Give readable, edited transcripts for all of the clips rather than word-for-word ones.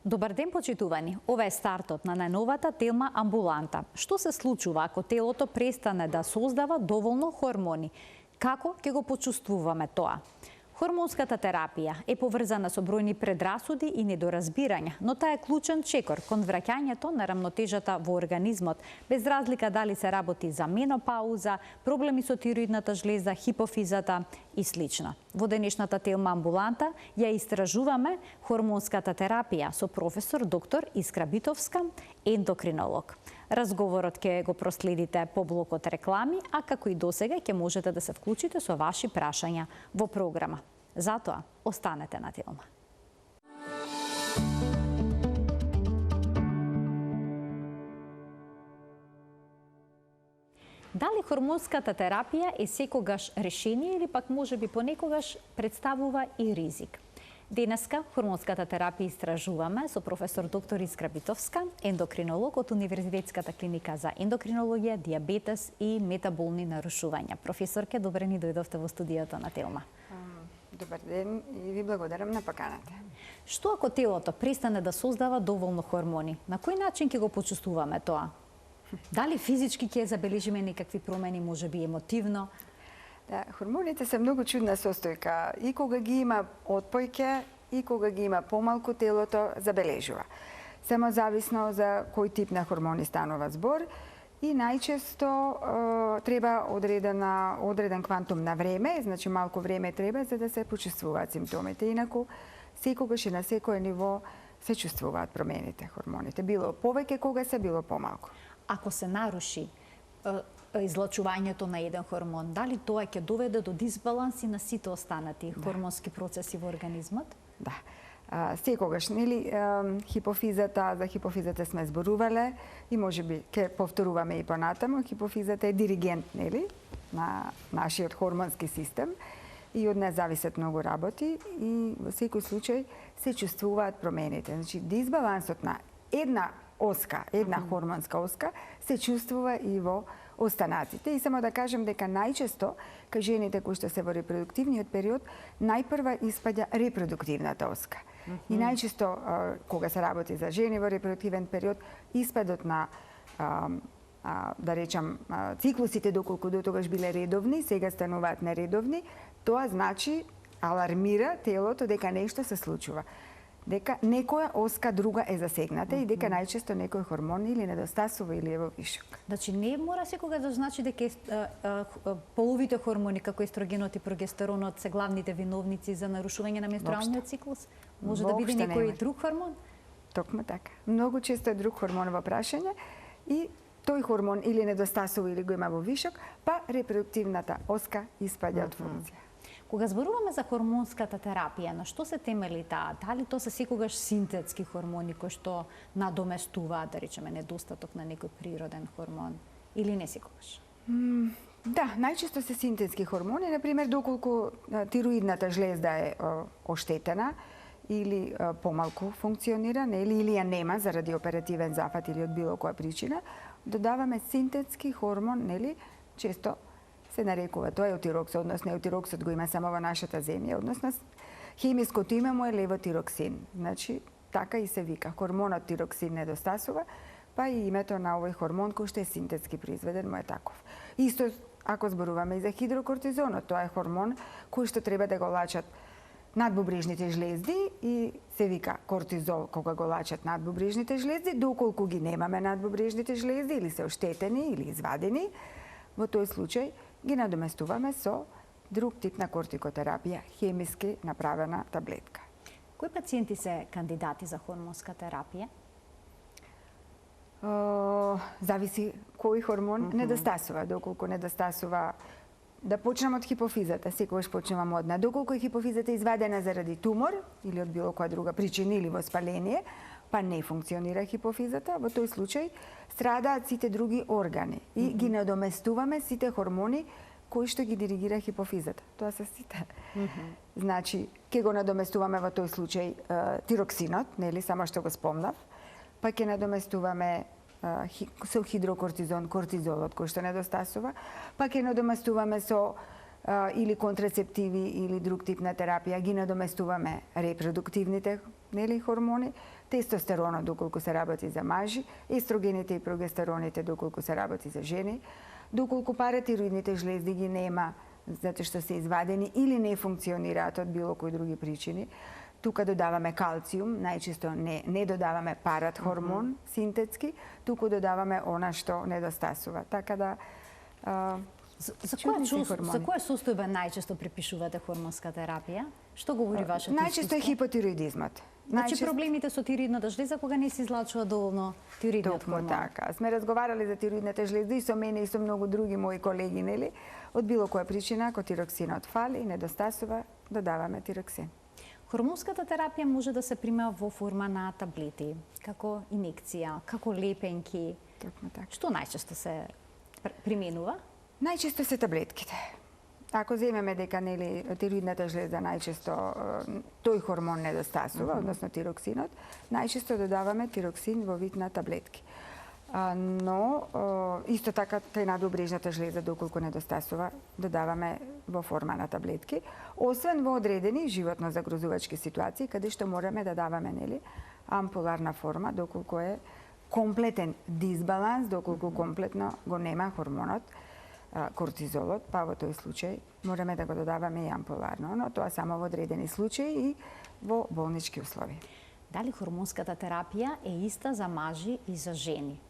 Добар ден, почитувани. Ова е стартот на најновата тема Амбуланта. Што се случува ако телото престане да создава доволно хормони? Како ќе го почувствуваме тоа? Хормонската терапија е поврзана со бројни предрасуди и недоразбирања, но таа е клучен чекор кон враќањето на рамнотежата во организмот, без разлика дали се работи за менопауза, проблеми со тироидната жлеза, хипофизата и слично. Во денешната тема Амбуланта ја истражуваме хормонската терапија со професор доктор Искра Битовска, ендокринолог. Разговорот ќе го проследите по блокот реклами, а како и досега ќе можете да се вклучите со ваши прашања во програма. Затоа, останете на тема. Дали хормонската терапија е секогаш решение или пак можеби понекогаш представува и ризик? Денеска хормонската терапија истражуваме со професор доктор Искра Битовска, ендокринолог од Универзитетската клиника за ендокринологија, диабетес и метаболни нарушувања. Професорке, добре ни дојдовте во студиото на Телма. Добар ден и ви благодарам на поканата. Што ако телото престане да создава доволно хормони? На кој начин ќе го почувствуваме тоа? Дали физички ќе забележиме некакви промени, можеби емотивно? Да, хормоните се многу чудна состојка. И кога ги има отпојке, и кога ги има помалку, телото забележува. Само зависно за кој тип на хормони станува збор. И најчесто треба одреден квантум на време, значи малку време треба за да се почувствуваат симптомите. Инаку, секогаш и на секое ниво се чувствуваат промените хормоните. Било повеќе кога се, било помалку. Ако се наруши излачувањето на еден хормон, дали тоа ќе доведе до дисбаланс и на сите останати хормонски процеси во организмот? Да. Секогаш, нели, за хипофизата сме зборувале и можеби ќе повторуваме и понатаму. Хипофизата е диригент, нели, на нашиот хормонски систем и од неа зависат многу работи и во секој случај се чувствуваат промените. Значи, дисбалансот на една оска, една хормонска оска, се чувствува и во останатите. И само да кажем дека најчесто, кај жените кои што се во репродуктивниот период, најпрва испаѓа репродуктивната оска. И најчесто, кога се работи за жени во репродуктивен период, испадот на, да речам, циклусите, доколку до тогаш биле редовни, сега стануваат нередовни, тоа значи, алармира телото дека нешто се случува. Дека некоја оска друга е засегната и дека најчесто некој хормон или недостасува или е во вишок. Значи не мора секогаш да значи дека половите хормони како естрогенот и прогестеронот се главните виновници за нарушување на менструалниот циклус? Може да биде некој друг хормон? Токму така. Многу често е друг хормон во прашање и тој хормон или недостасува или го има во вишок, па репродуктивната оска испаѓа од функција. Кога зборуваме за хормонската терапија, на што се темели таа? Дали тоа се секогаш синтетски хормони кои што надоместуваат, да речеме, недостаток на некој природен хормон или не секогаш? Да, најчесто се синтетски хормони, например, доколку тироидната жлезда е оштетена или помалку функционира, или ја нема заради оперативен зафат или од било која причина, додаваме синтетски хормон, нели, често се нарекува тоа еутирокс, односно еутироксот го има само во нашата земја, односно хемиското име му е левотироксин. Значи, така и се вика. Хормонот тироксин недостасува, па и името на овој хормон кој што е синтетски произведен му е таков. Исто ако зборуваме и за хидрокортизонот, тоа е хормон кој што треба да го лачат надбубрежните жлезди и се вика кортизол кога го лачат надбубрежните жлезди, доколку ги немаме надбубрежните жлезди или се оштетени или извадени, во тој случај ги надоместуваме со друг тип на кортикотерапија, хемиски направена таблетка. Кои пациенти се кандидати за хормонска терапија? Зависи кој хормон недостасува. Доколку недостасува, да почнем од хипофизата, секогаш почнуваме од неа. Доколку хипофизата е извадена заради тумор или од било која друга причина или воспаление, па не функционира хипофизата, во тој случај страдаат сите други органи и ги надоместуваме сите хормони кои што ги диригира хипофизата. Тоа се сите. Значи, ќе го надоместуваме во тој случај тироксинот, нели, само што го спомнав, па ќе надоместуваме со хидрокортизон, кортизолот кој што недостасува, па ќе надоместуваме со или контрацептиви или друг тип на терапија, ги надоместуваме репродуктивните хормони, тестостеронот доколку се работи за мажи, естрогените и прогестероните доколку се работи за жени, доколку паратироидните жлезди ги нема затоа што се извадени или не функционираат од било кои други причини. Тука додаваме калциум, најчесто не додаваме парат хормон синтетски, туку додаваме она што недостасува. Така да За која состојба најчесто припишувате хормонска терапија? Што говори вашето искуство? Најчесто е хипотироидизмот. Значи проблемите со тироидната жлеза кога не се излачува доволно тироидниот хормон. Токму така. Сме разговарали за тироидната жлеза и со мене и со многу други мои колеги, нели? Од било која причина, ако тироксинот фали и недостасува, додаваме тироксин. Хормонската терапија може да се прима во форма на таблети, како инекција, како лепенки. Токму така. Што најчесто се применува? Најчесто се таблетките. Ако земеме дека нели тироидната жлеза најчесто тој хормон недостасува, односно тироксинот, најчесто додаваме тироксин во вид на таблетки. Но исто така кај надобрежната жлеза доколку недостасува, додаваме во форма на таблетки, освен во одредени животно загрозувачки ситуации каде што мораме да даваме нели ампуларна форма доколку е комплетен дисбаланс, доколку комплетно го нема хормонот кортизолот, па во тој случај мораме да го додаваме и ампуларно, но тоа само во одредени случаи и во болнички услови. Дали хормонската терапија е иста за мажи и за жени?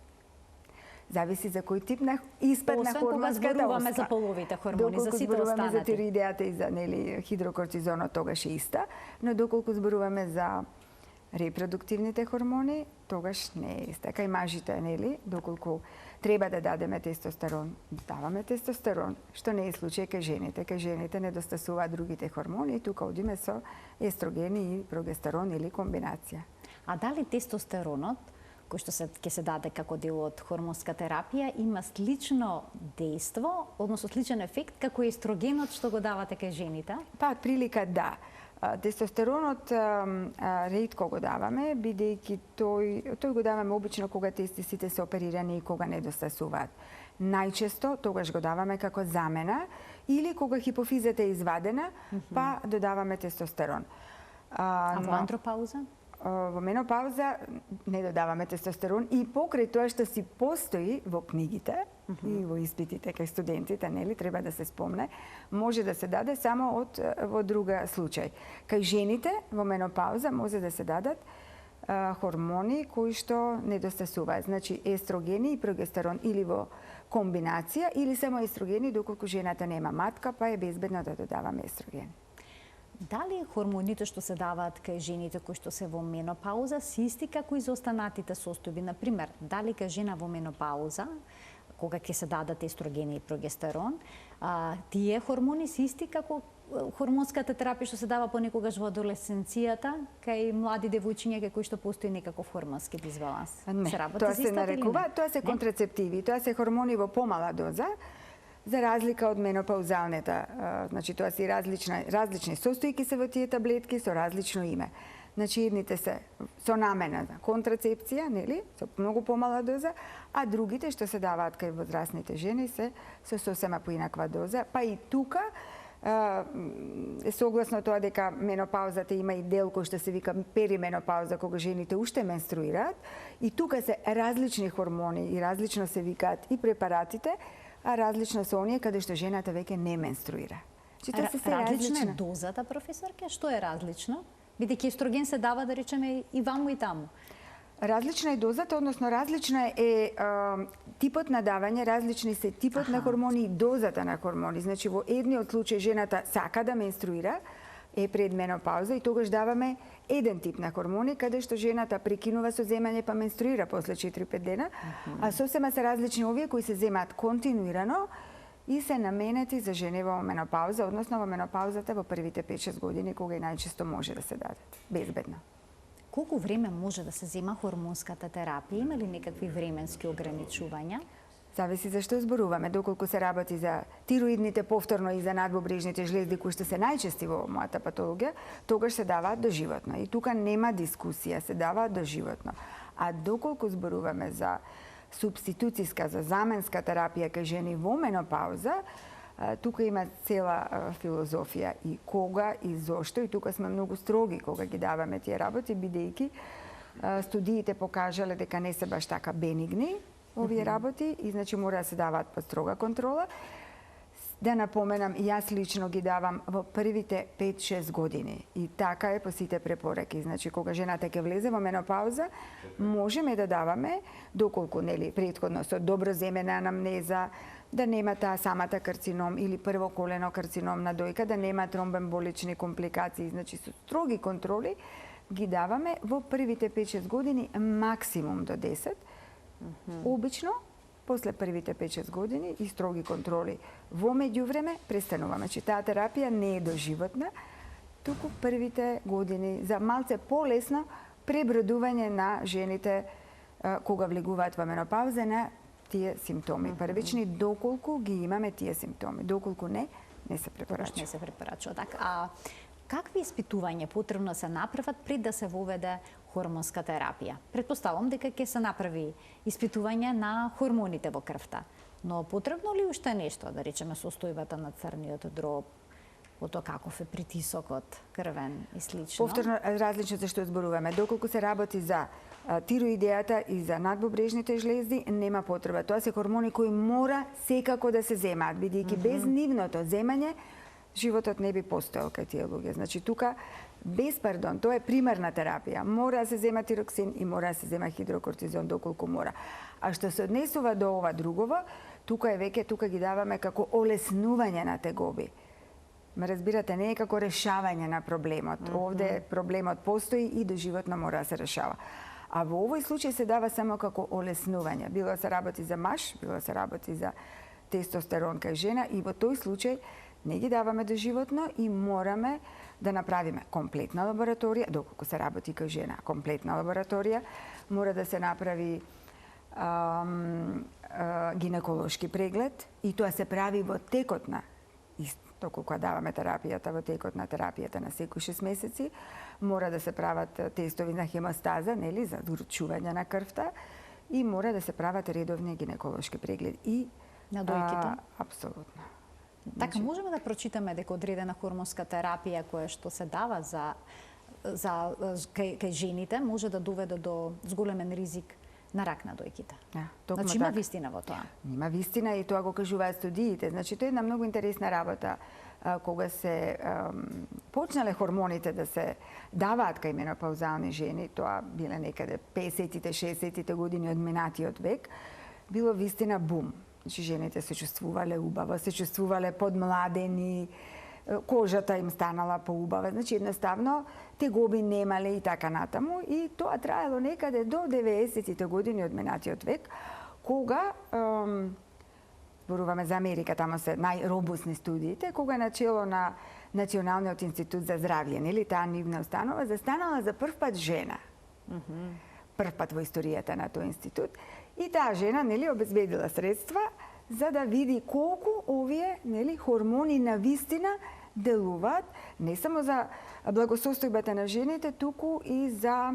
Зависи за кој тип на испад на хормонската кога зборуваме за половите хормони, за сите останати. Доколку зборуваме за тироидеата и за нели хидрокортизонот, тогаш е иста, но доколку зборуваме за репродуктивните хормони, тогаш не е иста. Кај мажите, нели, доколку треба да дадеме тестостерон, даваме тестостерон, што не е случај кај жените. Кај жените недостасуваат другите хормони и тука одиме со естрогени и прогестерон или комбинација. А дали тестостеронот, кој што ќе се даде како дел од хормонска терапија, има слично дејство, односно сличен ефект како естрогенот што го давате кај жените? Па, прилика да. Тестостеронот ретко го даваме, бидејќи тој го даваме обично кога тестисите се оперирани и кога недостасуваат. Најчесто тогаш го даваме како замена или кога хипофизата е извадена, па додаваме тестостерон. А во андропауза? Во менопауза не додаваме тестостерон и покрај тоа што си постои во книгите и во испитите кај студентите, нели, треба да се спомне, може да се даде само во друга случај. Кај жените во менопауза може да се дадат хормони кои што недостасуваат, значи естрогени и прогестерон или во комбинација или само естрогени доколку жената нема матка, па е безбедно да додаваме естрогени. Дали хормоните што се даваат кај жените кои што се во менопауза се исти како и за останатите состојби? Например, дали кај жена во менопауза, кога ќе се дадат естрогени и прогестерон, тие хормони се исти како хормонската терапија што се дава понекогаш во адолесценцијата кај млади девојчиња кај кои што постои некаков хормонски дисбаланс? Не, тоа се нарекува, тоа се контрацептиви, тоа се хормони во помала доза, за разлика од менопаузалната, значи тоа се различни состојки се во тие таблетки со различно име. Значи едните се со намена за контрацепција, нели, со многу помала доза, а другите што се даваат кај возрастните жени се со сосема поинаква доза, па и тука согласно тоа дека менопаузата има и дел кој што се вика перименопауза, кога жените уште менструираат, и тука се различни хормони и различно се викаат и препаратите, а различно се оние каде што жената веќе не менструира. Различна е дозата, професорке? Што е различно? Бидејќи естроген се дава, да речеме, и ваму и таму. Различна е дозата, односно различна е типот на давање, различни се типот на хормони и дозата на хормони. Значи во едниот случај жената сака да менструира, е пред менопауза и тогаш даваме еден тип на хормони, каде што жената прекинува со земање па менструира после 4-5 дена, а сосема се различни овие кои се земаат континуирано и се наменети за жени во менопауза, односно во менопаузата во првите 5-6 години, кога и најчесто може да се дадат, безбедно. Колку време може да се зема хормонската терапија? Има ли некакви временски ограничувања? Зависи за што зборуваме. Доколку се работи за тироидните повторно и за надбобрежните жлезди кои што се најчести во мојата патологија, тогаш се даваат доживотно. И тука нема дискусија, се даваат доживотно. А доколку зборуваме за субституциска, за заменска терапија кај жени во менопауза, Тука има цела филозофија и кога и зошто, и тука сме многу строги кога ги даваме тие работи, бидејќи студиите покажале дека не се баш така бенигни овие работи и значи мора да се даваат под строга контрола. Да напоменам, јас лично ги давам во првите 5-6 години. И така е по сите препораки. Значи, кога жената ќе влезе во менопауза, можеме да даваме, доколку претходно со доброземена анамнеза, да нема таа самата карцином или прво колено карцином на дојка, да нема тромбоемболични компликации. Значи, со строги контроли ги даваме во првите 5-6 години, максимум до 10. Обично, после првите 5-6 години и строги контроли. Во меѓувреме престануваме. Че таа терапија не е доживотна, туку првите години за малце полесно пребродување на жените кога влегуваат во менопауза на тие симптоми првични, доколку ги имаме тие симптоми. Доколку не се препорачува. Не се препорачува. Така, какви испитувања потребно се направат пред да се воведе хормонска терапија? Претпоставам дека ќе се направи испитување на хормоните во крвта. Но потребно ли уште нешто, да речеме состојбата на црниот дроб, ото каков е притисокот крвен и слично? Повторно различно се што зборуваме. Доколку се работи за тироидејата и за надбобрежните жлезди, нема потреба. Тоа се хормони кои мора секако да се земаат, бидејќи без нивното земање животот не би постоел кај тие луѓе. Значи тука без пардон, тоа е примарна терапија. Мора да се зема тироксин и мора да се зема хидрокортизон доколку мора. А што се однесува до ова другово, тука ги даваме како олеснување на тегоби. Ме разбирате, не е како решавање на проблемот. Овде проблемот постои и доживотно мора да се решава. А во овој случај се дава само како олеснување. Било се работи за маж, било се работи за тестостерон кај жена и во тој случај не ги даваме доживотно и мораме да направиме комплетна лабораторија, доколку се работи кај жена, комплетна лабораторија, мора да се направи гинеколошки преглед и тоа се прави во текот на доколку даваме терапијата во текот на терапијата на секој 6 месеци, мора да се прават тестови на хемостаза, нели, за урчување на крвта и мора да се прават редовни гинеколошки прегледи и на дојките. Апсолутно. Така можеме да прочитаме дека одредена хормонска терапија која што се дава кај жените може да доведе до зголемен ризик на рак на дојките. Значи има вистина во тоа. Има вистина и тоа го кажуваат студиите. Значи тоа е една многу интересна работа кога се почнале хормоните да се даваат кај менопаузални жени, тоа биле некаде 50-тите, 60-тите години од минатиот век, било вистина бум. Значи жените се чувствувале убаво, се чувствувале подмладени, кожата им станала поубава. Значи едноставно тегоби немале и така натаму и тоа траело некаде до 90-тите години од минатиот век, кога зборуваме за Америка, тамо се најробусни студиите, кога начело на Националниот институт за здравје, нели таа нивна установа, застанала за прв пат жена. Прв пат во историјата на тој институт. И таа жена, нели, обезбедила средства за да види колку овие, нели, хормони на вистина делуваат не само за благосостојбата на жените, туку и за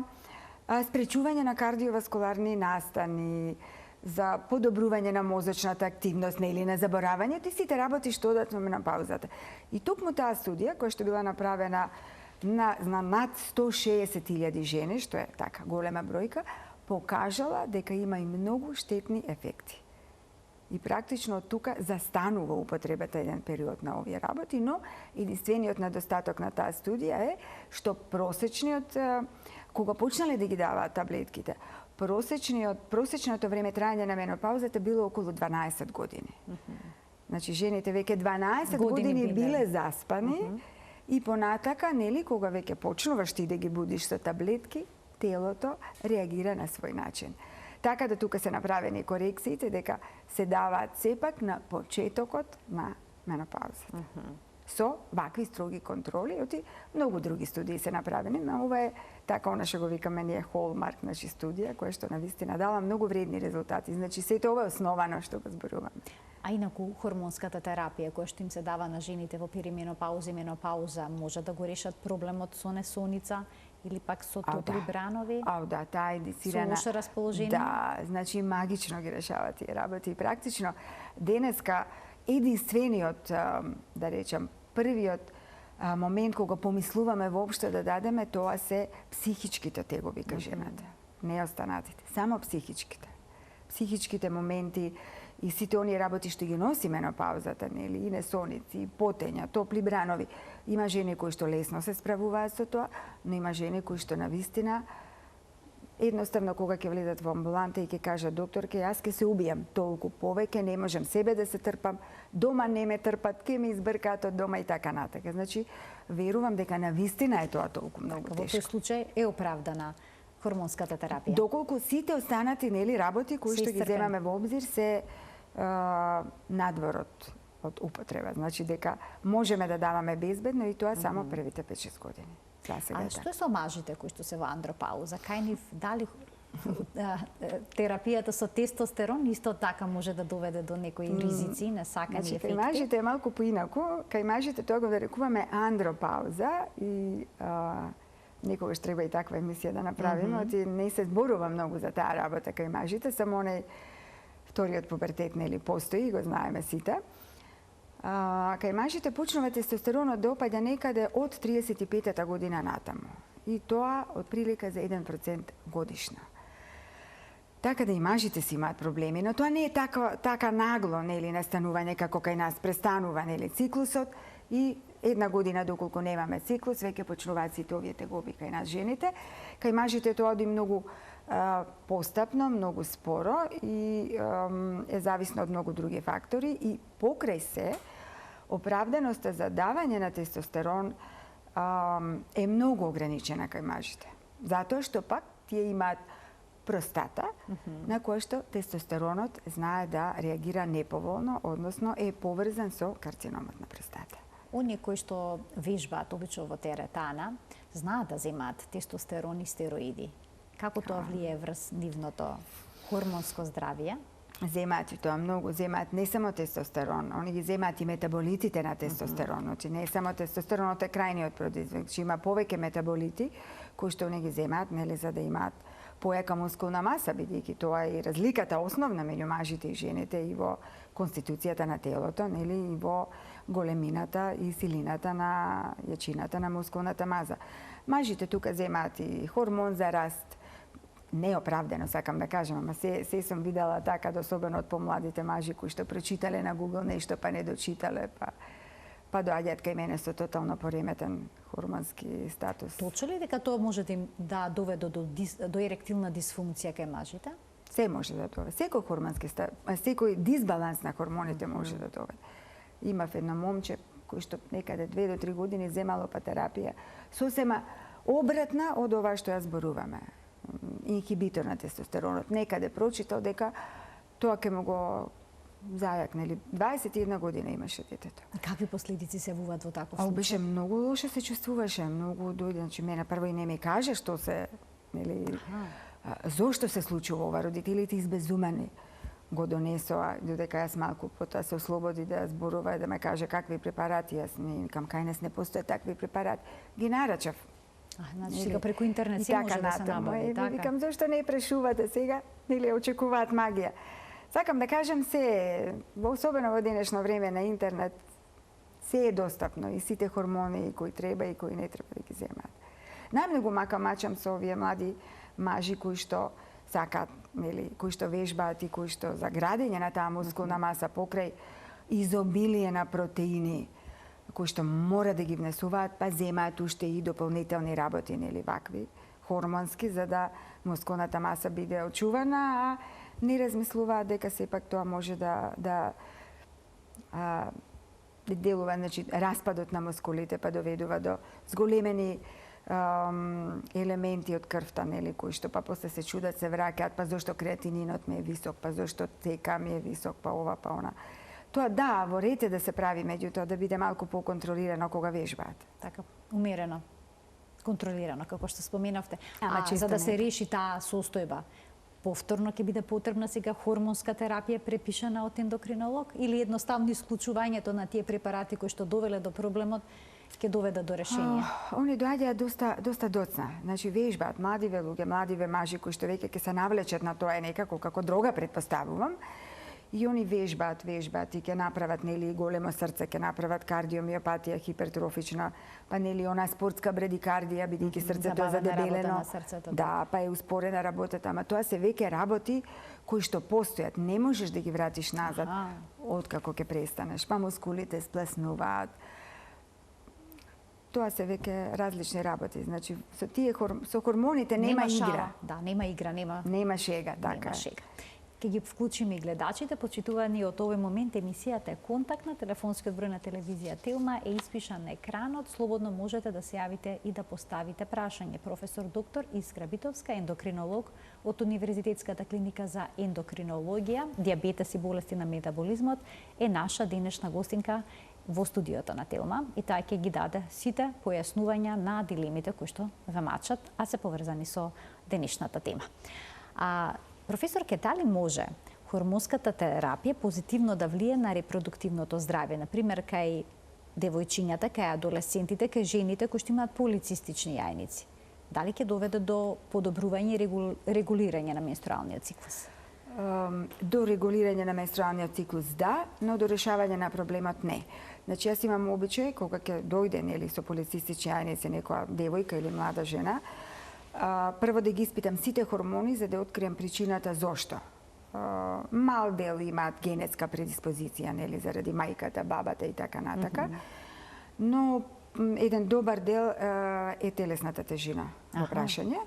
спречување на кардиоваскуларни настани, за подобрување на мозочната активност, нели, на заборавањето и сите работи што одат во менопаузата. И токму таа студија, која што била направена на над 160.000 жени, што е така голема бројка, покажала дека има и многу штетни ефекти. И практично од тука застанува употребата еден период на овие работи, но единствениот недостаток на таа студија е што просечниот, кога почнале да ги даваат таблетките, просечното време траење на менопаузата било околу 12 години. Значи жените веќе 12 години биле заспани и понатака, нели, кога веќе почнуваш ти да ги будиш со таблетки, телото реагира на свој начин. Така да тука се направени корекциите дека се даваат сепак на почетокот на менопаузата. Со вакви строги контроли, оти многу други студии се направени, но ова е така она што го викаме ние холмарк, значи студија која што навистина дала многу вредни резултати. Значи сето ова е основано што го зборуваме. А инаку хормонската терапија која што им се дава на жените во перименопауза и менопауза може да го решат проблемот со несоница или пак со топли бранови? Да, таа е индицирана. Со лошо расположение? Да, значи магично ги решава тие работи. И практично денеска единствениот, да речам, првиот момент кога помислуваме воопшто да дадеме, тоа се психичките тегови кај жената. Не останатите, само психичките. Психичките моменти и сите оние работи што ги носи менопаузата, нели, и несоници, и потења, топли бранови. Има жени кои што лесно се справуваат со тоа, но има жени кои што навистина едноставно кога ќе влезат во амбуланта и ќе кажат докторке, јас ќе се убијам, толку повеќе не можам себе да се трпам, дома не ме трпат, ќе ми избркаат од дома и така натака. Значи, верувам дека навистина е тоа толку многу тешко. Во тој случај е оправдана хормонската терапија. Доколку сите останати, нели, работи кои што ги земаме во обзир се надвор од употреба. Значи дека можеме да даваме безбедно и тоа само првите 5-6 години. А што е со мажите кои што се во андропауза? Кај нив дали терапијата со тестостерон исто така може да доведе до некои ризици, несакани ефекти? Кај мажите е малку поинаку. Кај мажите тоа го нарекуваме андропауза и некогаш треба и таква емисија да направиме, не се зборува многу за таа работа кај мажите, само оној вториот пубертет, нели, постои, го знаеме сите. Кај мажите почнува тестостеронот да опаѓа некаде од 35-та година натаму. И тоа од прилика за 1% годишно. Така да и мажите си имаат проблеми, но тоа не е така нагло, нели, настанување како кај нас престанува, нели, циклусот и една година доколку немаме циклус, веќе почнуваат сите овие тегоби кај нас жените. Кај мажите тоа оди многу постапно, многу споро и е зависно од многу други фактори и покрај се оправданоста за давање на тестостерон е многу ограничена кај мажите. Затоа што пак тие имаат простата на која што тестостеронот знае да реагира неповолно, односно е поврзан со карциномот на простата. Оние кои што вежбаат обично во теретана, знаат да земаат тестостерон и стероиди. Како тоа влие врз нивното хормонско здравје? Земаат и тоа многу, земаат не само тестостерон, они ги земаат и метаболитите на тестостерон, значи не само тестостеронот е крајниот производ, значи има повеќе метаболити кои што они ги земаат, нели, за да имаат појака мускулна маса, бидејќи тоа е и разликата основна меѓу мажите и жените и во конституцијата на телото, нели, и во големината и силината на јачината на мускулната маса. Мажите тука земаат и хормон за раст, неоправдано, сакам да кажам, ама се сум видела така, особено од помладите мажи кои што прочитале на Google нешто, па не дочитале, па доаѓаат кај мене со тотално пореметен хормонски статус. Точно ли дека тоа може да им доведе до еректилна дисфункција кај мажите? Се може да доведе. Секој дисбаланс на хормоните може да доведе. Имав едно момче кој што некаде 2 до 3 години земало терапија сосема обратна од ова што ја зборуваме. Инхибитор на тестостеронот. Некаде прочитал дека тоа ќе му го зајак, нели, 21 година имаше детето. А какви последици се јавуваат во таков случај? Беше многу лошо се чувствуваше, многу дојде, значи мене прво и не ми каже што се, нели, зошто се случува ова, родителите избезумени го донесоа, додека јас малку потоа се ослободи да зборува и да ме каже какви препарати, јас не викам кај нас не постојат такви препарати, ги нарачав. Значи сега преку интернет се може да се набави, така. Викам зошто не прешувате сега, нели очекуваат магија. Сакам да кажам се, особено во денешно време на интернет, се е достапно и сите хормони кои треба и кои не треба да ги земаат. Најмногу мачам со овие млади мажи кои што сакаат, нели, кои што вежбаат и кои што за градење на таа мускулна маса покрај изобилие на протеини, кои што мора да ги внесуваат, па земаат уште и дополнителни работи, нели, вакви, хормонски, за да мускулната маса биде очувана, а не размислуваат дека сепак тоа може да делува, значи, распадот на мускулите, па доведува до зголемени елементи од крвта, нели, кои што па после се чудат, се враќаат, па зошто креатининот ми е висок, па зошто ТК ми е висок, па ова, па она. Тоа да, во ред е да се прави, меѓутоа да биде малку поконтролирано кога вежбаат. Така, умерено, контролирано, како што споменавте. За да се реши таа состојба, повторно ќе биде потребна сега хормонска терапија препишана од ендокринолог или едноставно исклучувањето на тие препарати кои што довеле до проблемот ќе доведе до решение? Они доаѓаат доста доцна. Значи вежбаат младиве луѓе, младиве мажи кои што веќе ќе се навлечат на тоа некако како дрога, претпоставувам. и они вежбаат и ќе направат нели големо срце, ќе направат кардиомиопатија хипертрофична, па нели она спортска брадикардија бидејќи срцето е задебелено. Да, па е успорена работата, ама тоа се веќе работи кои што постојат, не можеш да ги вратиш назад откако ќе престанеш, па мускулите сплеснуваат. Тоа се веќе различни работи. Значи со хормоните нема игра. Да, нема игра, нема шега, така. Нема шега. Ке ги вклучиме и гледачите, почитувани од овој момент емисијата е контактна, телефонскиот број на телевизија Телма е испишан на екранот, слободно можете да се јавите и да поставите прашање. Професор доктор Искра Битовска, ендокринолог од Универзитетската клиника за ендокринологија, дијабетес и болести на метаболизмот, е наша денешна гостинка во студиото на Телма и таа ќе ги даде сите појаснувања на дилемите кои што ве мачат, а се поврзани со денешната тема. Професорке, дали може хормонската терапија позитивно да влие на репродуктивното здравје, например кај девојчињата, кај адолесцентите, кај жените кои што имаат полицистични јајници? Дали ќе доведе до подобрување и регулирање на менструалниот циклус? До регулирање на менструалниот циклус да, но до решавање на проблемот не. Значи јас имам обичај кога ќе дојде нели со полицистични јајници некоја девојка или млада жена, прво да ги испитам сите хормони за да откриам причината зошто. Мал дел имаат генетска предиспозиција, нели, заради мајката, бабата и така натака. Но еден добар дел е телесната тежина во прашање.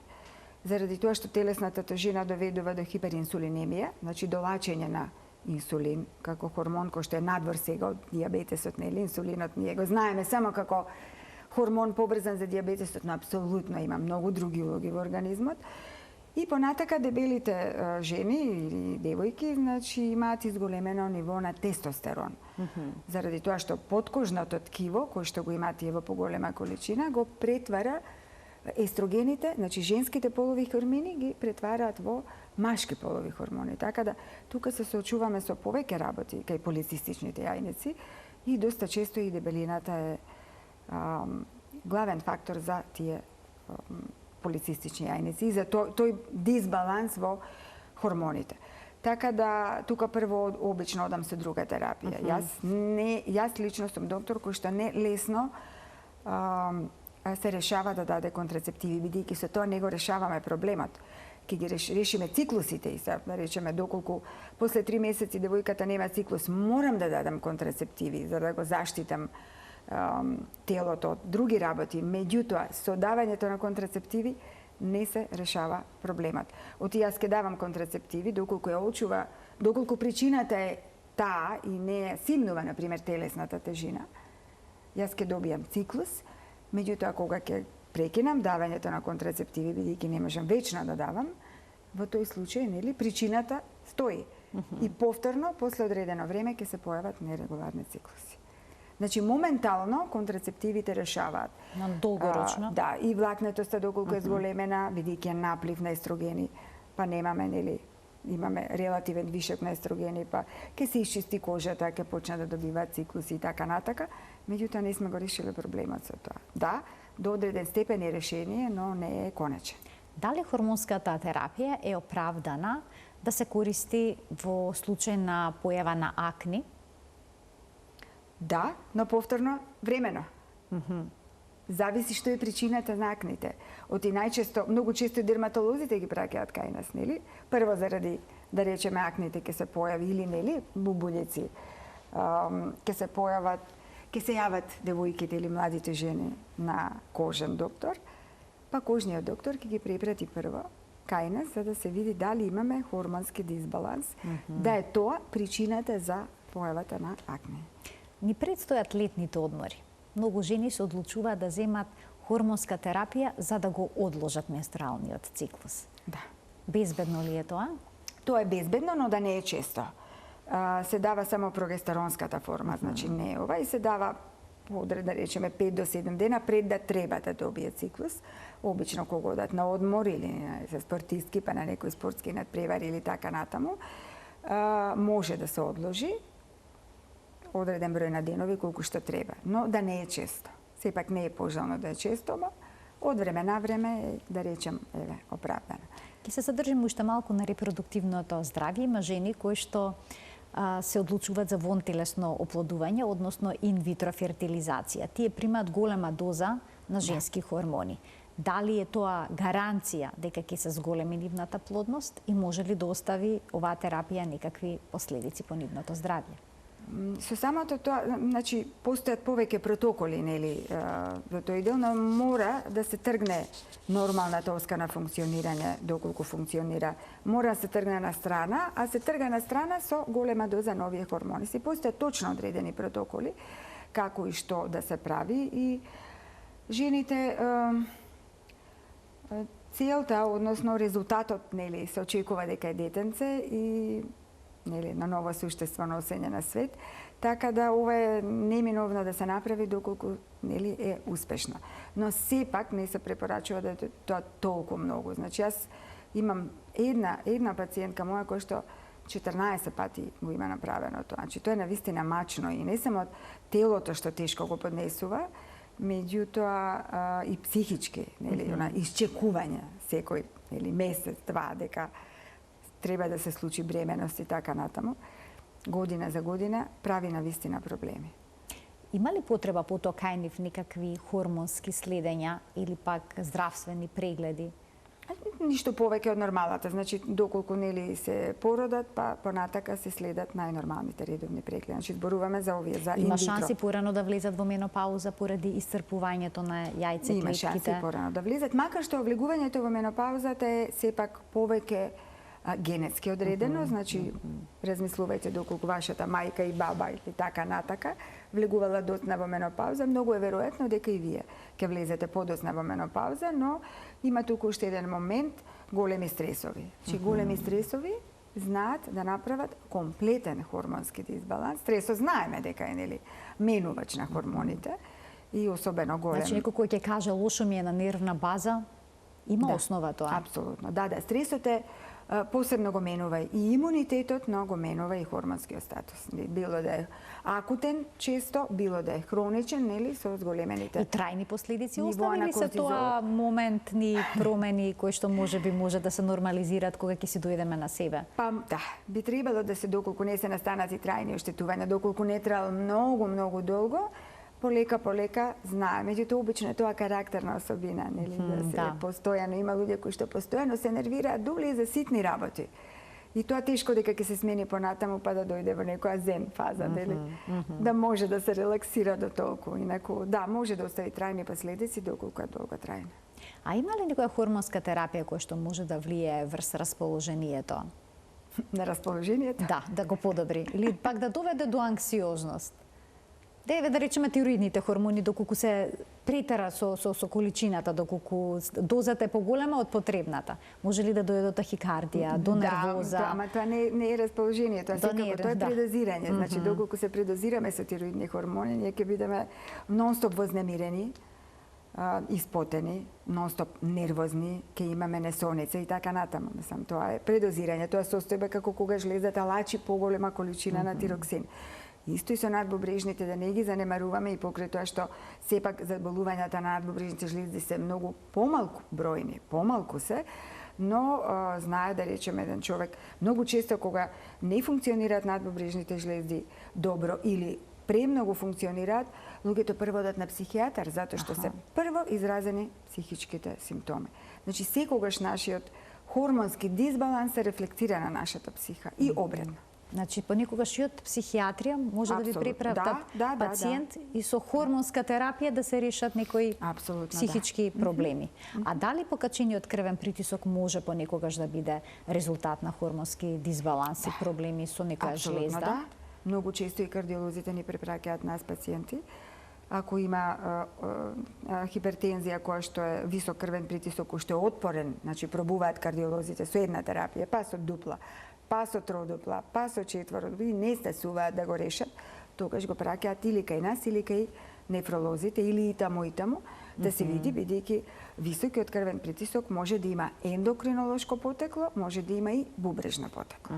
Заради тоа што телесната тежина доведува до хиперинсулинемија, значи до лачење на инсулин како хормон кој што е надвор сега од дијабетесот, нели, инсулинот ние го знаеме само како хормон побрзан за дијабетесот, но апсолутно има многу други улоги во организмот. И понатака дебелите жени или девојки, значи имаат изголемено ниво на тестостерон. Заради тоа што подкожното ткиво, кој што го имаат во поголема количина, го претвара естрогените, значи женските полови хормони ги претвараат во машки полови хормони. Така да тука се соочуваме со повеќе работи кај полицистичните јајници и доста често и дебелината е главен фактор за тие полицистични јајници и за тој дисбаланс во хормоните. Така да тука прво обично одам со друга терапија. Јас лично сум доктор кој што не лесно се решава да даде контрацептиви, бидејќи со тоа не го решаваме проблемот. Ке ги решиме циклусите и се да речеме доколку после 3 месеци девојката нема циклус, морам да дадам контрацептиви за да го заштитам телото од други работи. Меѓутоа, со давањето на контрацептиви не се решава проблемот. Оти јас ке давам контрацептиви доколку ја очува, доколку причината е таа и не е симнува, например, телесната тежина. Јас ке добијам циклус, меѓутоа кога ќе прекинам давањето на контрацептиви, бидејќи не можам вечно да давам, во тој случај, нели, причината стои. И повторно, после одредено време, ќе се појават нерегуларни циклуси. Значи, моментално контрацептивите решаваат. На долгорочно? Да, и влакнетоста доколку е зголемена, бидејќи е наплив на естрогени, па немаме, нели, имаме релативен вишок на естрогени, па ќе се исчисти кожата, ќе почне да добива циклуси и така натака, меѓутоа не сме го решиле проблемот со тоа. Да, до одреден степен е решение, но не е конечен. Дали хормонската терапија е оправдана да се користи во случај на појава на акни? Да, но повторно времено. Зависи што е причината на акните. Оти најчесто, многу често дерматолозите ги праќаат кај нас, нели? Прво заради, да речеме, акните ќе се појави или, нели, бубулици, ќе се појават, ќе се јават девојките или младите жени на кожен доктор, па кожниот доктор ќе ги препрати прво кај нас за да се види дали имаме хормонски дисбаланс, да е тоа причината за појавата на акне. Ни предстојат летните одмори. Многу жени се одлучуваат да земат хормонска терапија за да го одложат менструалниот циклус. Да. Безбедно ли е тоа? Тоа е безбедно, но да не е често. Се дава само прогестеронската форма, значи не е ова, и се дава да речеме 5 до 7 дена пред да треба да добие циклус. Обично кога одат на одмор или за спортистки, па на некој спортски надпревар или така натаму, може да се одложи одреден број на денови колку што треба, но да не е често. Сепак не е пожелно да е често, но од време на време, да речем, оправдано. Ке се задржиме уште малку на репродуктивното здравје. Има жени кои што се одлучуваат за вонтелесно оплодување, односно инвитро фертилизација. Тие примаат голема доза на женски хормони. Дали е тоа гаранција дека ќе се зголеми нивната плодност и може ли да остави оваа терапија некакви последици по нивното здравје? Со самото тоа, значи, постојат повеќе протоколи, нели, за тој дел, но мора да се тргне нормалната оска на функционирање, доколку функционира. Мора да се тргне на страна, а се трга на страна со голема доза на овие хормони. Си постојат точно одредени протоколи, како и што да се прави и жените целта, односно резултатот, нели, се очекува дека е детенце и нели, на ново суштество носење на свет, така да ова е неминовно да се направи доколку нели е успешно. Но сепак не се препорачува да е тоа толку многу. Значи јас имам една пациентка моја која што 14 пати го има направено тоа. Значи тоа е навистина мачно и не само телото што тешко го поднесува, меѓутоа и психички, нели, она исчекување секој нели месец, два дека треба да се случи бременост и така натаму, година за година, прави навистина проблеми. Има ли потреба по тоа кај нив некакви хормонски следења или пак здравствени прегледи? Ништо повеќе од нормалата. Значи, доколку нели се породат, па понатака се следат најнормалните редовни прегледи. Значи, зборуваме за овие, за Има инвитро. шанси порано да влезат во менопауза поради исцрпувањето на јајцеклетките? Има шанси порано да влезат, макар што влегувањето во менопаузата е сепак повеќе генетски одредено, значи размислувајте доколку вашата мајка и баба или така натака влегувала доцна во менопауза, многу е веројатно дека и вие ќе влезете подоцна во менопауза, но има туку уште еден момент, големи стресови. Значи големи стресови знаат да направат комплетен хормонски дисбаланс. Стресот знаеме дека е нели менувач на хормоните и особено голем. Значи некој кој ќе каже лошо ми е на нервна база, има основа тоа. Апсолутно. Да, стресот е посебно го менува и имунитетот, но го менува и хормонскиот статус. Било да е акутен често, било да е хроничен, нели, со зголемените. И трајни последици остави ли се тоа моментни промени кои што може да се нормализираат кога ќе си дојдеме на себе? Па да, би требало да се доколку не се настанати трајни оштетувања, доколку не трае многу долго, полека знае. Меѓутоа обично е тоа карактерна особина, нели, да се постојано има луѓе кои што постојано се нервираат дули за ситни работи. И тоа тешко дека ќе се смени понатаму па да дојде во некоја зен фаза, нели? Да може да се релаксира до толку, инаку да, може да остави трајни последици доколку е долготрајна. А има ли некоја хормонска терапија која што може да влие врз расположението? На расположението? Да го подобри или пак да доведе до анксиозност? Да речеме тироидните хормони, доколку се претера со количината, доколку дозата е поголема од потребната, може ли да дојде до тахикардија, до нервоза? Да, ама тоа не е расположението, тоа е предозирање. Значи, доколку се предозираме со тироидни хормони, ние ќе бидеме нонстоп вознемирени, испотени, нонстоп нервозни, ќе имаме несоница и така натаму. Мислам, тоа е предозирање, тоа состојба како кога жлезата лачи поголема количина на тироксин. Исто и со надбобрежните, да не ги занемаруваме и покрај тоа што сепак заболувањата на надбобрежните жлезди се многу помалку бројни, помалку се, но знае да речеме еден човек, многу често кога не функционираат надбобрежните жлезди добро или премногу функционираат, луѓето прво одат на психијатар, затоа што се прво изразени психичките симптоми. Значи, секогаш нашиот хормонски дисбаланс се рефлектира на нашата психа и обратно. Значи, понекогаш и од психијатрија може да ви препратат пациент и со хормонска терапија да се решат некои психички проблеми. А дали покачениот крвен притисок може понекогаш да биде резултат на хормонски дисбаланс и проблеми со некоја жлезда? Да. Многу често и кардиолозите ни препраќаат нас пациенти. Ако има хипертензија која што е висок крвен притисок, кој што е отпорен, значи пробуваат кардиолозите со една терапија, па со дупла, па со тродупла, па со четвородупла и не стасуваат да го решат, тогаш го праќаат или кај нас, или кај нефролозите, или и таму, да се види, бидејќи високиот крвен притисок може да има ендокринолошко потекло, може да има и бубрежно потекло.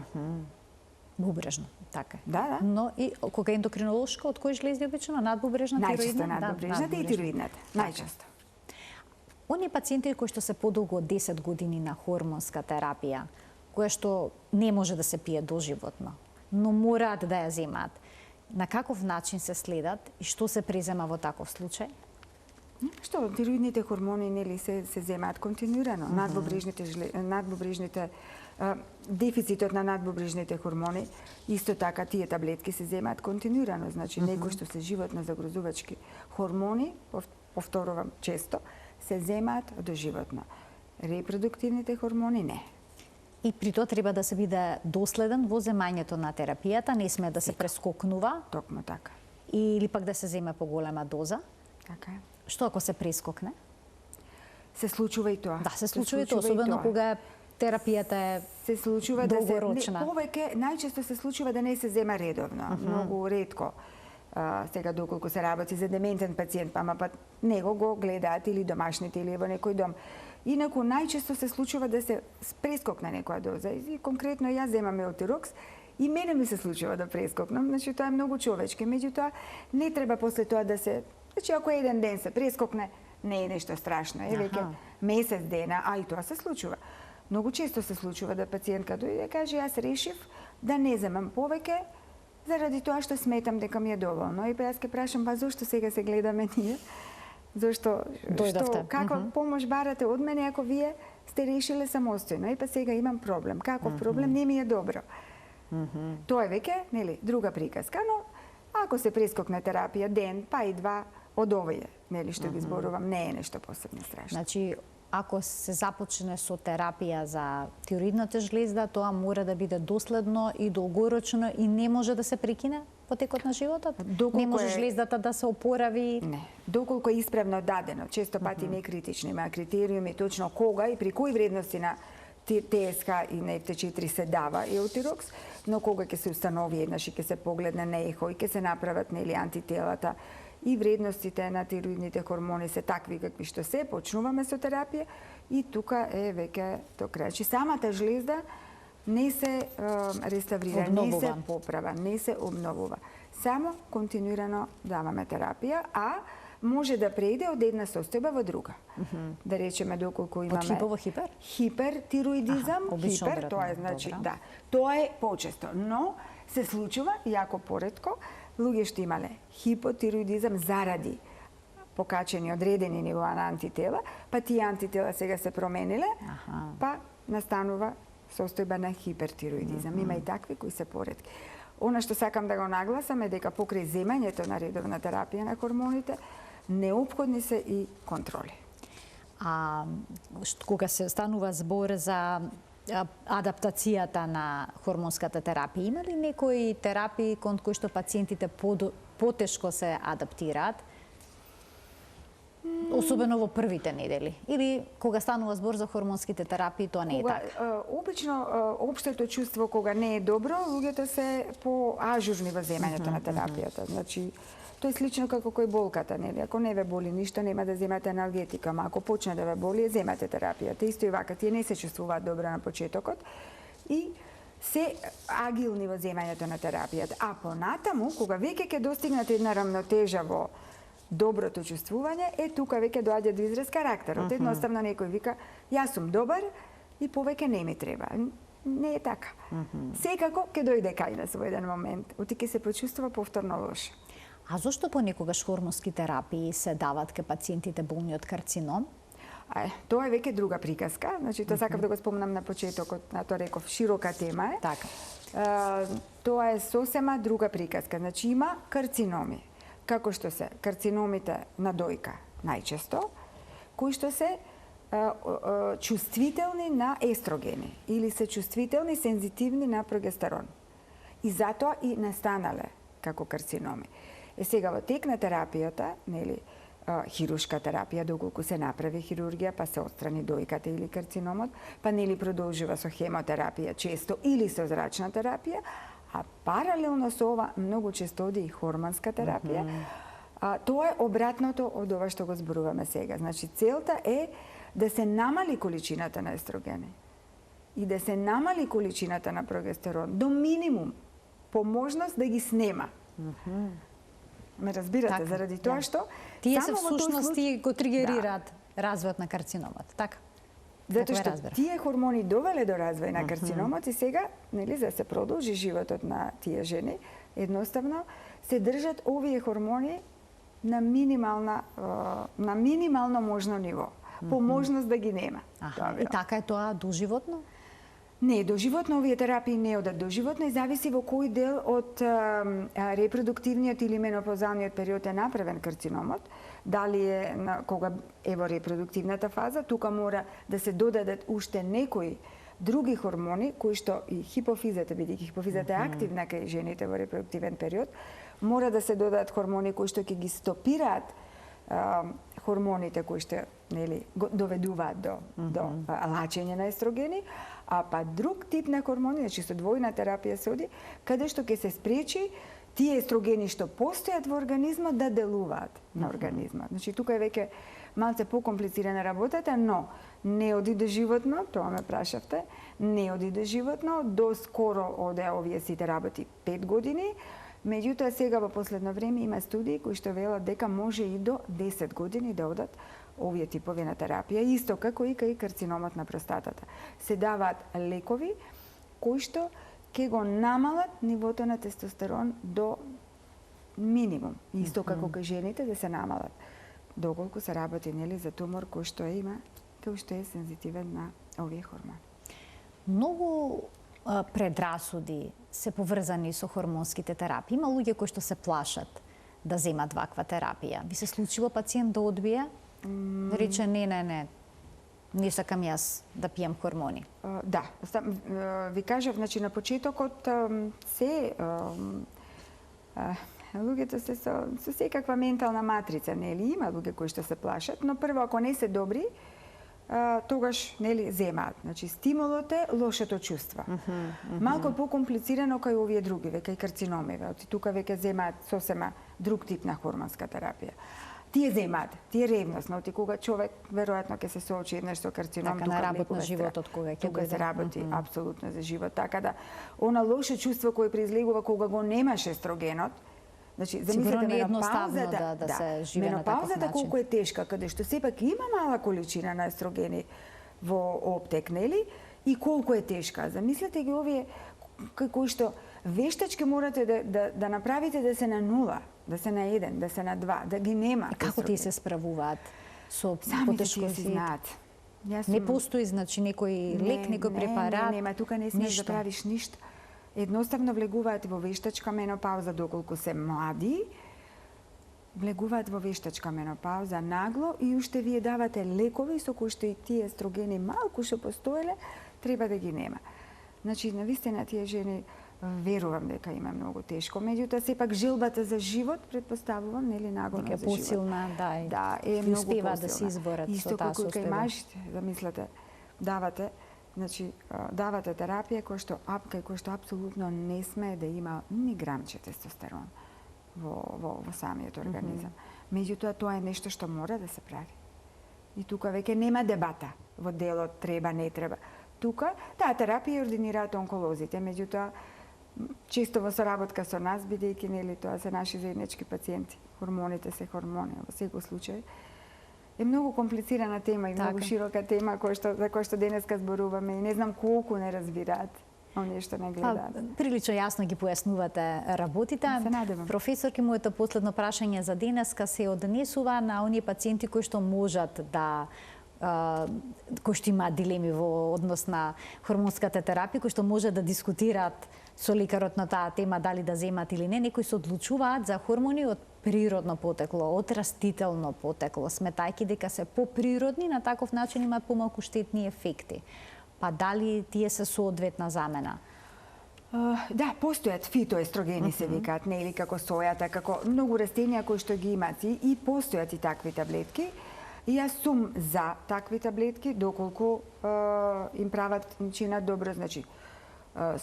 Бубрежно, така. Да. Но и кога ендокринолошко, од кој жлезди обично? Надбубрежна, тироидна? Најчесто надбубрежната и тироидната. Најчесто. Оние пациенти кои што се подолго од 10 години на хормонска терапија, која што не може да се пие доживотно, но мораат да ја земаат. На каков начин се следат и што се презема во таков случај? Што, тироидните хормони нели се земаат континуирано. Надбобрежните дефицитот на надбобрежните хормони, исто така тие таблетки се земаат континуирано. Значи некои што се животно загрозувачки хормони, повторувам често, се земаат доживотно. Репродуктивните хормони не. И при тоа треба да се биде доследен во земањето на терапијата, не сме да се прескокнува. Токму така. Или пак да се земе поголема доза. Така е. Што ако се прескокне? Се случува и тоа. Да, се случува и тоа, особено кога терапијата е се случува долгорочна. Да се повеќе најчесто се случува да не се зема редовно, многу ретко. Сега доколку се работи за дементен пациент, па него го гледаат или домашните или во некој дом. Инаку најчесто се случува да се прескокне некоја доза. И конкретно јас земам Еутирокс и мене ми се случува да прескокнам, значи тоа е многу човечки. Меѓутоа не треба после тоа да се, значи ако еден ден се прескокне, не е нешто страшно, е веќе месец дена, а и тоа се случува. Многу често се случува да пациентка дојде и каже јас решив да не земам повеќе заради тоа што сметам дека ми е доволно. И па јас ке прашам, па зошто сега се гледаме ние? Зошто каква помош барате од мене ако вие сте решиле самостојно? И па сега имам проблем. Каков проблем? Не ми е добро. Тоа е веќе, нели, друга приказка, но ако се прескокне терапија ден, па и два од овие, нели што ги зборувам, не е нешто посебно страшно. Значи, ако се започне со терапија за тироидната жлезда, тоа мора да биде доследно и долгорочно и не може да се прекине во текот на животот? Не може жлездата да се опорави? Не. Доколку е исправно дадено, често пати не критични, има критериуми точно кога и при кои вредности на ТСХ и на FT4 се дава Еутирокс, но кога ќе се установи еднаш и ќе се погледне на ехо и ќе се направат нели антителата и вредностите на тироидните хормони се такви какви што се, почнуваме со терапија и тука е веќе до крај. Значи самата жлезда не се реставрира, не се поправа, не се обновува. Само континуирано даваме терапија, а може да преиде од една состојба во друга. Да речеме доколку имаме хипертироидизам, тоа е значи да, тоа е почесто, но се случува и ако поретко луѓе што имале хипотироидизам заради покачени одредени нивоа на антитела, па тие антитела сега се промениле, па настанува состојба на хипертироидизам. Има и такви кои се поретки. Она што сакам да го нагласам е дека покрај земањето на редовна терапија на хормоните, неопходни се и контроли. А кога се станува збор за адаптацијата на хормонската терапија, има ли некои терапии кон кои што пациентите потешко се адаптираат? Особено во првите недели? Или кога станува збор за хормонските терапии, тоа не е така? Обично, општото чувство кога не е добро, луѓето се поажурни во земањето на терапијата. Значи, тоа е слично како кој болката, нели? Ако не ве боли ништо, нема да земате аналгетика, ама ако почне да ве боли, земате терапијата. Исто и вака, тие не се чувствуваат добро на почетокот и се агилни во земањето на терапијата. А понатаму, кога веќе ќе достигнете една рамнотежа во доброто чувствување, тука веќе доаѓа до израз карактерот. Едноставно некој вика, јас сум добар и повеќе не ми треба. Не е така. Секако ќе дојде кај нас во еден момент, оти ќе се почувствува повторно лошо. А зошто понекогаш хормонски терапии се дават кај пациентите болни од карцином? Тоа е веќе друга приказка. Значи, тоа сакав да го спомнам на почетокот, на тоа реков, широка тема е. Така. Тоа е сосема друга приказка. Значи, има карциноми, како што се карциномите на дојка, најчесто, кои што се чувствителни на естрогени или се чувствителни, сензитивни на прогестерон. И затоа и настанале како карциноми. Сега во тек на терапијата, нели, хируршка терапија, доколку се направи хирургија, па се отстрани дојката или карциномот, па нели продолжува со хемотерапија често или со зрачна терапија, а паралелно со ова многу често оди и хормонска терапија. Тоа е обратното од ова што го зборуваме сега. Значи целта е да се намали количината на естрогени и да се намали количината на прогестерон до минимум, по можност да ги снема. Ме разбирате, заради тоа што тие се всушност го тригерираат развојот на карциномот, така? Затоа што тие хормони довеле до развој на карциномот и сега, нели, за да се продолжи животот на тие жени, едноставно се држат овие хормони на минимално можно ниво, по можност да ги нема. И така е тоа доживотно? Не, доживотно овие терапии не одат доживотно и зависи во кој дел од репродуктивниот или менопаузалниот период е направен карциномот. Дали е кога е во репродуктивната фаза, тука мора да се додадат уште некои други хормони кои што и хипофизата, бидејќи хипофизата е активна кај жените во репродуктивен период, мора да се додадат хормони кои што ќе ги стопираат хормоните кои што, нели, доведуваат до лачење на естрогени, а па друг тип на хормони, значи со двојна терапија се оди, каде што ќе се спречи тие естрогени што постојат во организмот да делуваат на организмот. Значи тука е веќе малце покомплицирана работата, но не оди доживотно, тоа ме прашавте, не оди доживотно, до скоро оде овие сите работи 5 години. Меѓутоа сега во последно време има студии кои што велат дека може и до 10 години да одат овие типови на терапија, исто како и кај карциномот на простатата. Се даваат лекови кои што ќе го намалат нивото на тестостерон до минимум, исто како кај жените да се намалат. Доколку се работи, нели, за тумор кој што е сензитивен на овие хормони. Многу предрасуди се поврзани со хормонските терапии. Има луѓе кои што се плашат да земат ваква терапија. Ви се случило пациент да одбие? Да рече не сакам јас да пијам хормони. Да, ви кажав, значи на почетокот луѓето се со секаква ментална матрица, нели, има луѓе кои што се плашат, но прво ако не се добри, тогаш, нели, земаат. Значи стимулот е лошото чувство. Малку покомплицирано кај овие други, кај карциномиве. Тука веќе земаат сосема друг тип на хормонска терапија. Тие земаат, тие ревносно, кога човек веројатно ќе се соочи еднаш со карцином, тука на работ на животот кога ќе тука се работи апсолутно за живот, така да она лошо чувство кое произлегува кога го немаш естрогенот. Значи, замислете менопаузата, да се живее на таков начин. Менопаузата колку е тешка, каде што сепак има мала количина на естрогени во оптек, нели? И колку е тешка. Замислете ги овие кои што вештачки морате да направите да се на 0, да се на 1, да се на 2, да ги нема. И како тие се справуваат со потешкоти? Знаат. Не постои, значи, некој лек, некој препарат? Не, тука не смееш да правиш ништо. Едноставно влегуваат во вештачка менопауза доколку се млади, влегуваат во вештачка менопауза нагло и уште вие давате лекови со кои што и тие естрогени малку што постоеле, треба да ги нема. Значи, навистина тие жени верувам дека има многу тешко, меѓутоа сепак желбата за живот, предпоставувам, нели, нагона за живот. Посилна, да, е многу успева да се изборат со таа состојба. Исто како кај мажите, замислете, давате терапија кој што апсолутно не смее да има ни грамче тестостерон во самиот организам. Меѓутоа тоа е нешто што мора да се прави. И тука веќе нема дебата во делот треба, не треба. Тука таа терапија ординираат онколозите, меѓутоа често во соработка со нас, бидејќи, нели, тоа се наши заеднички пациенти. Хормоните се хормони, во секој случај. Е многу комплицирана тема и многу широка тема за која што денеска зборуваме и не знам колку не разбираат оние што не гледаат. Прилично јасно ги појаснувате работите. Професорки, моето последно прашање за денеска се однесува на оние пациенти кои што можат да кои што имаат дилеми во однос на хормонската терапија, кои што може да дискутираат со лекарот на таа тема дали да земат или не, некои се одлучуваат за хормони од природно потекло, од растително потекло, сметајќи дека се поприродни, на таков начин имаат помалку штетни ефекти. Па дали тие се соодветна замена? Да, постојат фитоестрогени се викаат, нели, како сојата, како многу растенија кои што ги имаат и постојат и такви таблетки. И јас сум за такви таблетки доколку им прават, чинат добро, значи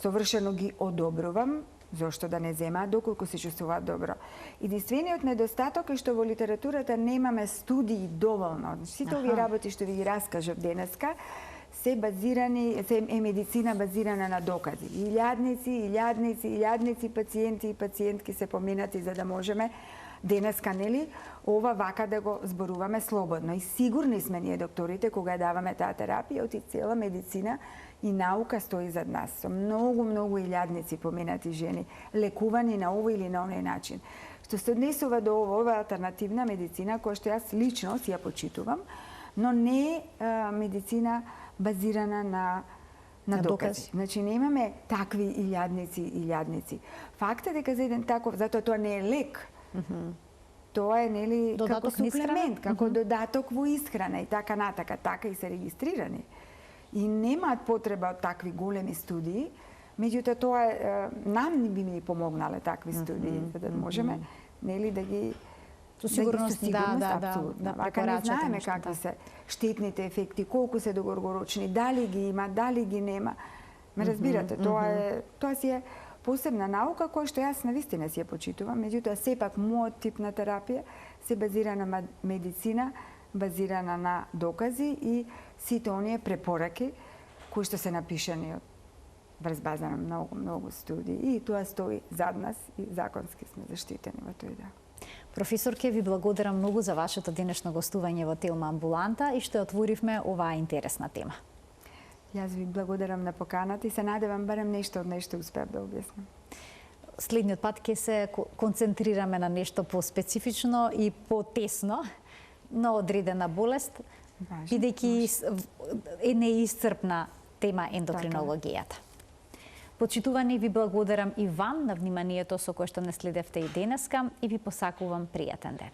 совршено ги одобрувам, зошто да не земаат доколку се чувствуваат добро. Единствениот недостаток е што во литературата немаме студии доволно. Сите овие работи што ви ги раскажав денеска се медицина базирана на докази. Илјадници пациенти и пациентки се поминати за да можеме денеска, нели, ова вака да го зборуваме слободно. И сигурни сме ние докторите кога даваме таа терапија, оти цела медицина и наука стои зад нас. Со многу илјадници поминати жени, лекувани на овој или на оној начин. Што се однесува до ова алтернативна медицина, која што јас лично си ја почитувам, но не е медицина базирана на докази. Значи, немаме такви илјадници. Фактот дека за еден таков, затоа тоа не е лек, тоа е, нели, како суплемент, како додаток во исхрана и така натака, така и се регистрирани. И немаат потреба од такви големи студии, меѓутоа тоа нам би ми помогнале такви студии, за да можеме, нели, да ги Со сигурност, апсолутно. Вака не знаеме какви се штетните ефекти, колку се долгорочни, дали ги има, дали ги нема. Ме разбирате, тоа си е посебна наука која што јас навистина си ја почитувам, меѓутоа сепак мојот тип на терапија се базира на медицина, базирана на докази и сите оние препораки кои што се напишани врз база на многу студии. И тоа стои зад нас и законски сме заштитени во тој дел. Професорке, ви благодарам многу за вашето денешно гостување во Телма амбуланта и што отворивме оваа интересна тема. Јас ви благодарам на поканата и се надевам барем нешто од нешто успеав да објаснам. Следниот пат ќе се концентрираме на нешто по-специфично и по-тесно на одредена болест, бидејќи е неисцрпна тема ендокринологијата. Почитувани, ви благодарам и вам на вниманието со кое што не следевте и денеска и ви посакувам пријатен ден.